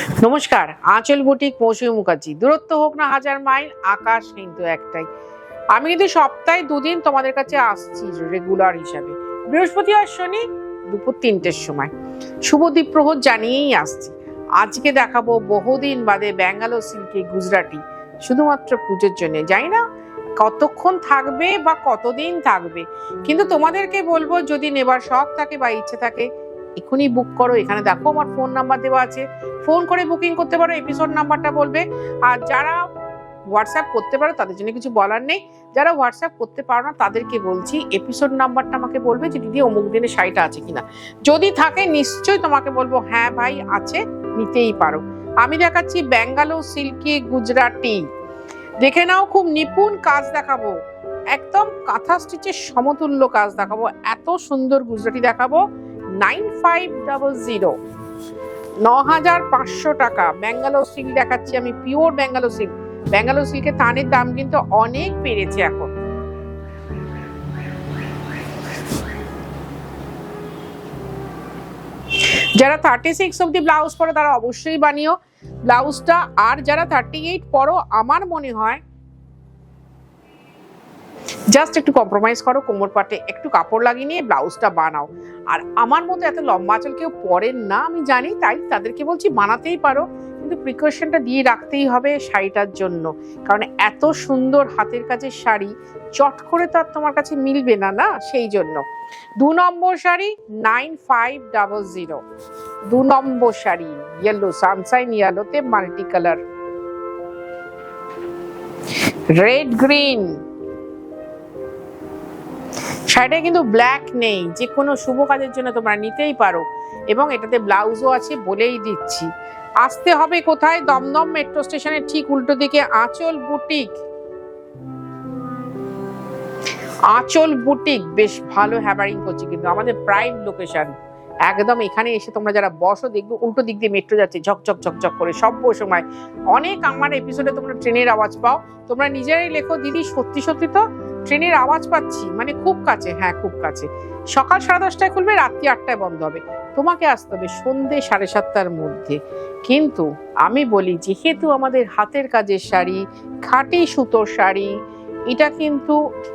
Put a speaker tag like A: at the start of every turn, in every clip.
A: নমস্কার, আঁচল বুটিক মৌসুমী মুখার্জি। দূরত্ব হোক না 1000 মাইল, আকাশ কিন্তু একটাই। আমি কিন্তু সপ্তাহে 2 দিন তোমাদের কাছে আসছি রেগুলার হিসাবে, বৃহস্পতি আর শনি দুপুর 3টের সময়। শুভদীপ প্রহর জানিয়েই আসছি। আজকে দেখাবো বহুদিন বাদে ব্যাঙ্গালোর সিল্কে গুজরাটি, শুধুমাত্র পুজোর জন্য। জানি না কতক্ষণ থাকবে বা কতদিন থাকবে, কিন্তু তোমাদেরকে বলবো যদি নেবার শখ থাকে বা ইচ্ছে থাকে এখনই বুক করো। এখানে দেখো আমার ফোন নাম্বার দেওয়া আছে, ফোন করে বুকিং করতে পারো, এপিসোড নাম্বারটা বলবে। আর যারা হোয়াটসঅ্যাপ করতে পারো তাদের জন্য কিছু বলার নেই, যারা হোয়াটসঅ্যাপ করতে পারো না তাদেরকে বলছি এপিসোড নাম্বারটা আমাকে বলবে যে দিদি অমুক দিনে শাড়িটা আছে কিনা। যদি থাকে নিশ্চয়ই তোমাকে বলবো হ্যাঁ ভাই আছে, নিতেই পারো। আমি দেখাচ্ছি ব্যাঙ্গালোর সিল্কি গুজরাটি। দেখে নাও, খুব নিপুণ কাজ দেখাবো, একদম কাঁথা স্টিচের সমতুল্য কাজ দেখাবো। এত সুন্দর গুজরাটি দেখাবো। 9500 9500 টাকা ব্যাঙ্গালোর সিল্ক দেখাচ্ছি আমি, পিওর ব্যাঙ্গালোর সিল্ক। ব্যাঙ্গালোর সিল্কের থানের দাম কিন্তু অনেক বেড়েছে এখন। যারা 36 অব্দি ব্লাউজ পরো তারা অবশ্যই বানিও ব্লাউজটা। আর যারা 38 পরো আমার মনে হয় জাস্ট একটু কম্প্রোমাইজ করো, কোমর পাটে একটু কাপড় লাগিয়ে নিয়ে ব্লাউজটা বানাও। আর আমার মতো এত লম্বা আঁচল কেউ পরেন না আমি জানি, তাই তাদেরকে বলছি বানাতেই পারো, কিন্তু প্রিকশনটা দিয়ে রাখতেই হবে শাড়িটার জন্য। কারণ এত সুন্দর হাতের কাজের শাড়ি চট করে তো আর তোমার কাছে মিলবে না, না সেই জন্য। 2 নম্বর শাড়ি 9500, 2 নম্বর শাড়ি ইয়েলো, সানশাইন ইয়েলোতে মাল্টি কালার, রেড গ্রিন। শাড়িটা কিন্তু ব্ল্যাক নেই, যে কোনো শুভ কাজের জন্য তোমরা নিতেই পারো। এবং এটাতে ব্লাউজও আছে বলেই দিচ্ছি। আসতে হবে কোথায়? দমদম মেট্রো স্টেশনের ঠিক উল্টো দিকে আঁচল বুটিক। আঁচল বুটিক বেশ ভালো হ্যাবারিং করছে, কিন্তু আমাদের প্রাইম লোকেশন একদম। এখানে এসে তোমরা যারা বসো দেখবে উল্টো দিক দিয়ে মেট্রো যাচ্ছে ঝকঝক ঝকঝক করে সব সময়। অনেক আমার এপিসোডে তোমরা ট্রেনের আওয়াজ পাও, তোমরা নিজেরাই লেখো দিদি সত্যি সত্যি তো ট্রেনের আওয়াজ পাচ্ছি, মানে খুব কাছে। হ্যাঁ খুব কাছে। সকাল 10:30টায় খুলবে, রাত্রি 8টায় বন্ধ হবে। তোমাকে আসতে হবে সন্ধ্যে 7:30টার মধ্যে। কিন্তু আমি বলি যেহেতু আমাদের হাতের কাজের শাড়ি, খাঁটি সুতোর শাড়ি, এটা কিন্তু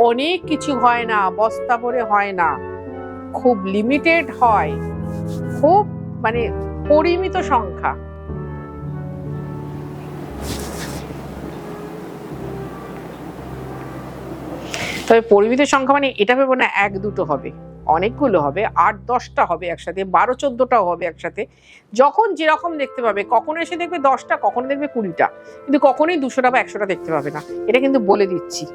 A: অনেক কিছু হয় না, বস্তা ভরে হয় না, খুব লিমিটেড হয়, খুব মানে পরিমিত সংখ্যা। তবে পরিমিত সংখ্যা মানে এটা ভেবো না 1-2টো হবে, অনেকগুলো হবে, 8-10টা হবে একসাথে, 12-14টাও হবে একসাথে। যখন যেরকম দেখতে পাবে, কখনো এসে দেখবে 10টা, কখনো দেখবে 20টা, কিন্তু কখনোই 200টা বা 100টা দেখতে পাবে না, এটা কিন্তু বলে দিচ্ছি।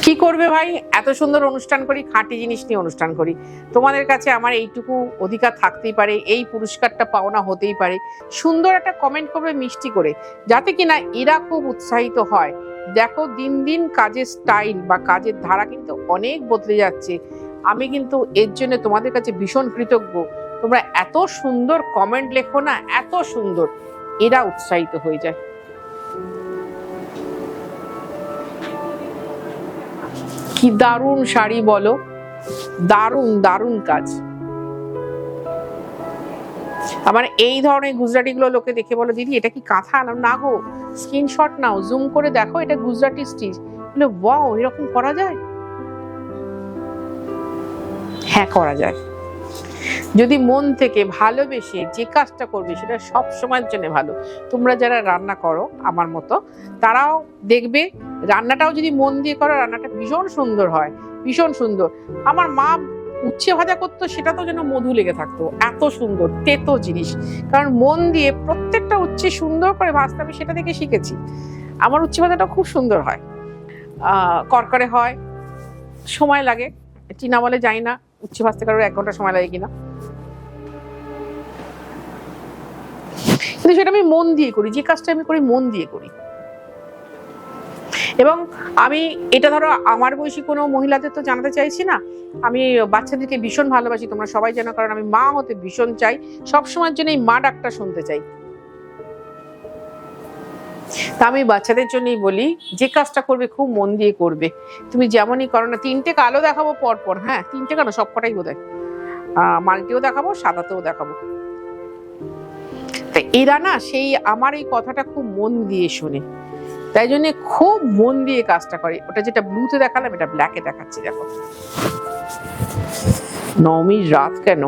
A: কি করবে ভাই, এত সুন্দর অনুষ্ঠান করি, খাঁটি জিনিস নিয়ে অনুষ্ঠান করি। তোমাদের কাছে আমার এইটুকু অধিকার থাকতেই পারে, এই পুরস্কারটা পাওনা হতেই পারে। সুন্দর একটা কমেন্ট করবে মিষ্টি করে, যাতে কিনা এরা খুব উৎসাহিত হয়। দেখো দিন দিন কাজের স্টাইল বা কাজের ধারা কিন্তু অনেক বদলে যাচ্ছে। আমি কিন্তু এর জন্য তোমাদের কাছে ভীষণ কৃতজ্ঞ। তোমরা এত সুন্দর কমেন্ট লেখো না, এত সুন্দর, এরা উৎসাহিত হয়ে যায়। কি দারুণ শাড়ি বলো, দারুণ দারুণ কাজ। আমার এই ধরনের গুজরাটি গুলো লোকে দেখে বলো দিদি এটা কি কাঁথা? না গো, স্ক্রিনশট নাও, জুম করে দেখো এটা গুজরাটি স্টিচ। বলে ওয়াও, এরকম করা যায়? হ্যাঁ করা যায়, যদি মন থেকে ভালোবেসে যে কাজটা করবে সেটা সব সময়ের জন্য ভালো। তোমরা যারা রান্না করো আমার মতো, তারাও দেখবে রান্নাটাও যদি মন দিয়ে করো, রান্নাটা ভীষণ সুন্দর হয়, ভীষণ সুন্দর। আমার মা উচ্ছে ভাজা করতো, সেটা তো যেন মধু লেগে থাকতো, এত সুন্দর তেতো জিনিস। কারণ মন দিয়ে প্রত্যেকটা উচ্ছে সুন্দর করে ভাজতে হবে, সেটা দেখে শিখেছি। আমার উচ্ছে ভাজাটা খুব সুন্দর হয়, করকরে হয়, সময় লাগে। টিনা বলে যাই না উচ্ছে ভাজতে কারো 1 ঘন্টা সময় লাগে কিনা, কিন্তু সেটা আমি মন দিয়ে করি, যে কাজটা আমি করি মন দিয়ে করি। এবং আমি এটা ধরো আমার বয়সী কোনো মহিলাদের তো জানাতে চাইছি না, আমি বাচ্চাদেরকে ভীষণ ভালোবাসি, তোমরা সবাই জানো, কারণ আমি মা হতে ভীষণ চাই, সবসময়ের জন্য এই মা ডাকটা শুনতে চাই। তা আমি বাচ্চাদের জন্যই বলি যে কাজটা করবে খুব মন দিয়ে করবে। তুমি যেমনই করো না, 3টে কালো দেখাবো পর পর, হ্যাঁ 3টে কেন, সবকটাই বোধহয় মাল্টিও দেখাবো, সাদাতেও দেখাবো। এরা না সেই আমার এই কথাটা খুব মন দিয়ে শোনে, তাই জন্য খুব মন দিয়ে কাজটা করে। ওটা যেটা ব্লুতে দেখালাম, এটা ব্ল্যাকে দেখাচ্ছি। দেখো, নবমীর রাত কেন,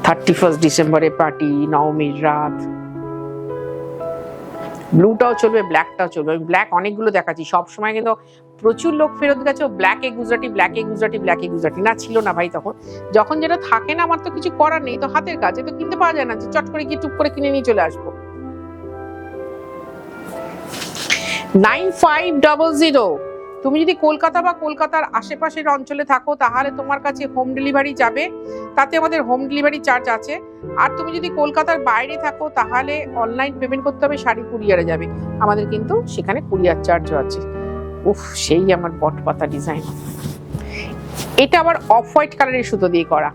A: 31 ডিসেম্বরে পার্টি, নবমীর রাত। ব্লুটাও চলবে, ব্ল্যাকটাও চলবে। আমি ব্ল্যাক অনেকগুলো দেখাচ্ছি সবসময়, কিন্তু প্রচুর লোক ফেরত গেছে ব্ল্যাকে গুজরাটি, ব্ল্যাকে গুজরাটি, ব্ল্যাকে গুজরাটি। না, ছিল না ভাই তখন। যখন যেটা থাকে না, আমার তো কিছু করার নেই, তো হাতের কাজ, তো কিনতে পাওয়া যায় না যে চট করে গিয়ে টুক করে কিনে নিয়ে চলে আসবো। 9500। তুমি যদি কলকাতা বা কলকাতার আশেপাশের অঞ্চলে থাকো, তাহলে তোমার কাছে হোম ডেলিভারি যাবে, তাতে আমাদের হোম ডেলিভারি চার্জ আছে। আর তুমি যদি কলকাতার বাইরে থাকো, তাহলে অনলাইন পেমেন্ট করতে হবে, শাড়ি কুরিয়ারে যাবে, আমাদের কিন্তু সেখানে কুরিয়ার চার্জও আছে। উফ, সেই আমার বটপাতা ডিজাইন। এটা আবার অফ হোয়াইট কালারের সুতো দিয়ে করা।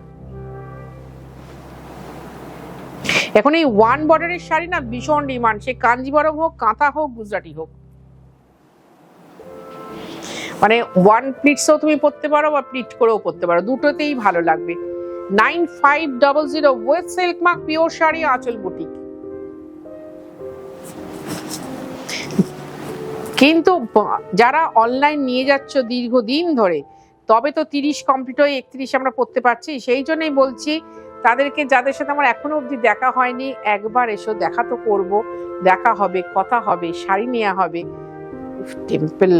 A: এখন এই ওয়ান বর্ডারের শাড়ি না ভীষণ ডিমান্ড, সে কাঞ্জিবরম হোক, কাঁথা হোক, গুজরাটি হোক। মানে ওয়ান প্লিটসও তুমি পরতে পারো বা প্লিট করেও পরতে পারো, দুটোতেই ভালো লাগবে। 9500 weight silk mark pure sari, আঁচল বুটিক। কিন্তু যারা অনলাইন নিয়ে যাচ্ছ দীর্ঘদিন ধরে, তবে তো 30 কমপ্লিট হয়ে 31 আমরা পড়তে পারছি। সেই জন্যই বলছি তাদেরকে, যাদের সাথে আমার এখনো অবধি দেখা হয়নি, একবার এসো, দেখা তো করবো, দেখা হবে, কথা হবে, শাড়ি নেওয়া হবে। টেম্পল,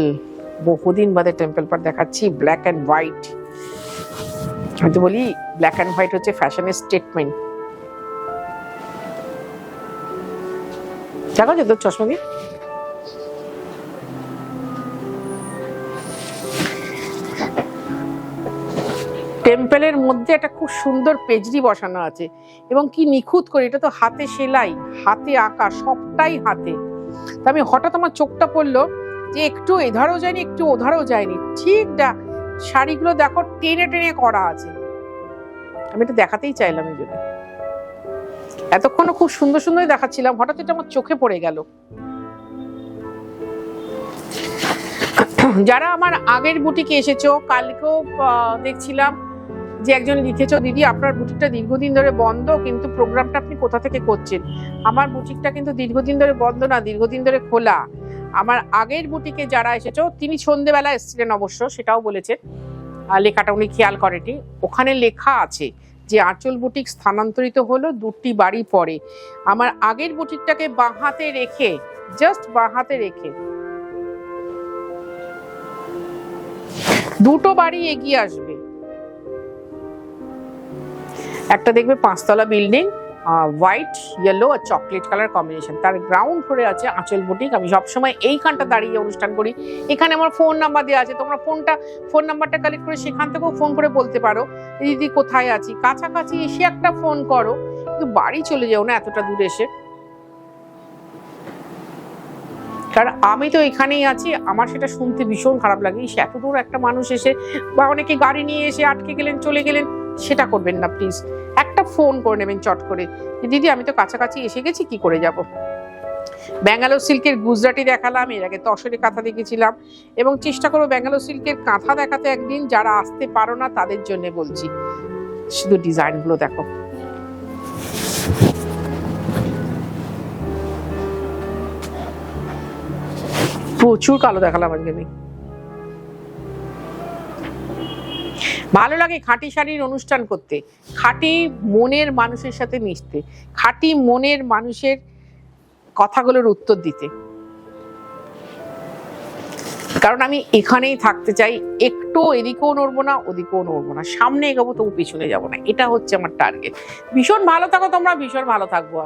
A: বহুদিন বাদে টেম্পল পার দেখাচ্ছি, ব্ল্যাক অ্যান্ড হোয়াইট। আমি তো বলি ব্ল্যাক অ্যান্ড হোয়াইট হচ্ছে ফ্যাশনের স্টেটমেন্ট। দেখো যে তোর চশমা দিয়ে টেম্পলের মধ্যে একটা খুব সুন্দর পেজরি বসানো আছে, এবং কি নিখুঁত করে, এটা তো হাতে সেলাই, হাতে আঁকা, সবটাই হাতে। তা আমি হঠাৎ আমার চোখটা পড়লো যে একটু এধারও যায়নি, একটু ওধারও যায়নি, ঠিক শাড়িগুলো দেখো টেনে টেনে করা আছে। আমি এটা দেখাতেই চাইলাম, এই জন্য এতক্ষণ খুব সুন্দর সুন্দর দেখাচ্ছিলাম, হঠাৎ এটা আমার চোখে পড়ে গেল। যারা আমার আগের বুটিকে এসেছো, কালকেও দেখছিলাম যে একজন লিখেছো, দিদি আপনার বুটিকটা দীর্ঘদিন ধরে বন্ধ, কিন্তু প্রোগ্রামটা আপনি কোথা থেকে করছেন? আমার বুটিকটা কিন্তু দীর্ঘদিন ধরে বন্ধ না, দীর্ঘদিন ধরে খোলা। আমার আগের বুটিকে যারা এসেছো, তিনি সন্ধ্যেবেলা এসেছিলেন অবশ্য, সেটাও বলেছেন, লেখাটা উনি খেয়াল করেনি। ওখানে লেখা আছে যে আঁচল বুটিক স্থানান্তরিত হলো 2টি বাড়ি পরে। আমার আগের বুটিকটাকে বাঁ হাতে রেখে, জাস্ট বাঁ হাতে রেখে 2টো বাড়ি এগিয়ে আসবে। একটা দেখবে 5তলা বিল্ডিং, হোয়াইট, ইয়েলো আর চকলেট কালার কম্বিনেশন, তার গ্রাউন্ড ফ্লোরে আছে আঁচল বুটিক। আমি সবসময় এইখানটা দাঁড়িয়ে অনুষ্ঠান করি। এখানে আমার ফোন নাম্বার দেওয়া আছে, তোমরা ফোন নাম্বারটা কালেক্ট করে সেখান থেকেও ফোন করে বলতে পারো দিদি কোথায় আছি, কাছাকাছি এসে একটা ফোন করো, কিন্তু বাড়ি চলে যাও না এতটা দূরে এসে। কারণ আমি তো এখানেই আছি, আমার সেটা শুনতে ভীষণ খারাপ লাগে, সে এত দূর একটা মানুষ এসে, বা অনেকে গাড়ি নিয়ে এসে আটকে গেলেন, চলে গেলেন, সেটা করবেন না প্লিজ। একটা ফোন করে নেবেন চট করে, দিদি আমি তো কাছাকাছি এসে গেছি, কি করে যাব। ব্যাঙ্গালোর সিল্কের গুজরাটি দেখালাম, এর আগে তসরে কাঁথা দেখেছিলাম, এবং চেষ্টা করবো ব্যাঙ্গালোর সিল্কের কাঁথা দেখাতে একদিন। যারা আসতে পারো না তাদের জন্য বলছি, শুধু ডিজাইন গুলো দেখো। প্রচুর কালো দেখালাম আজকে। ভালো লাগে খাঁটি শাড়ির অনুষ্ঠান করতে, খাঁটি মনের মানুষের সাথে মিশতে, খাঁটি মনের মানুষের কথাগুলোর উত্তর দিতে। কারণ আমি এখানেই থাকতে চাই, একটু এদিকেও নড়বো না, ওদিকেও নড়বো না, সামনে এগোবো তবু পিছনে যাবো না, এটা হচ্ছে আমার টার্গেট। ভীষণ ভালো থাকো তোমরা, ভীষণ ভালো থাকবো।